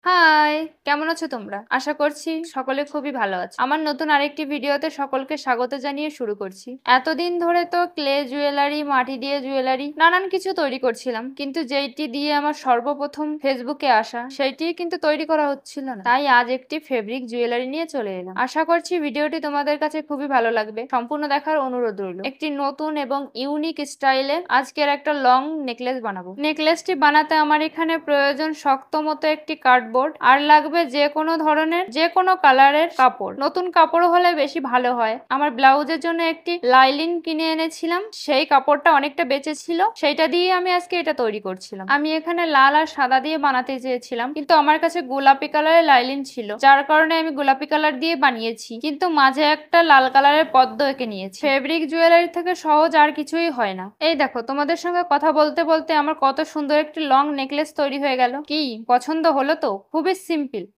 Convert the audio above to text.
High, কেমন আছো তোমরা? আশা করছি সকলে খুবই ভালো আছে। আমার নতুন আরেকটি ভিডিওতে সকলকে স্বাগত জানিয়ে শুরু করছি। এতদিন ধরে তো ক্লে জুয়েলারি, মাটি দিয়ে জুয়েলারি নানান কিছু তৈরি করছিলাম, কিন্তু যেইটি দিয়ে আমার সর্বপ্রথম ফেসবুকে আসা সেইটি কিন্তু তৈরি করা হচ্ছিল না। তাই আজ একটি ফেব্রিক জুয়েলারি নিয়ে চলে এলাম। আশা করছি ভিডিওটি তোমাদের কাছে খুবই ভালো লাগবে। সম্পূর্ণ দেখার অনুরোধ রইল। একটি নতুন এবং ইউনিক স্টাইলে আজকের একটা লং নেকলেস বানাবো। নেকলেসটি বানাতে আমার এখানে প্রয়োজন শক্ত মতো একটি কার্ডবোর্ড, আর লাগবে যে কোনো ধরনের যে কোনো কালারের কাপড়। নতুন কাপড় হলে বেশি ভালো হয়। আমার ব্লাউজের জন্য একটি লাইলিন কিনে এনেছিলাম, সেই কাপড়টা অনেকটা বেঁচে ছিল, সেইটা দিয়ে আমি আজকে এটা তৈরি করছিলাম। আমি এখানে লাল আর সাদা দিয়ে বানাতে চেয়েছিলাম, কিন্তু আমার কাছে গোলাপি কালারের লাইলিন ছিল, যার কারণে আমি গোলাপি কালার দিয়ে বানিয়েছি, কিন্তু মাঝে একটা লাল কালারের পদ্ম এঁকে নিয়েছি। ফেব্রিক জুয়েলারি থেকে সহজ আর কিছুই হয় না। এই দেখো, তোমাদের সঙ্গে কথা বলতে বলতে আমার কত সুন্দর একটি লং নেকলেস তৈরি হয়ে গেল। কি পছন্দ হলো তো? খুবই সিম্পল।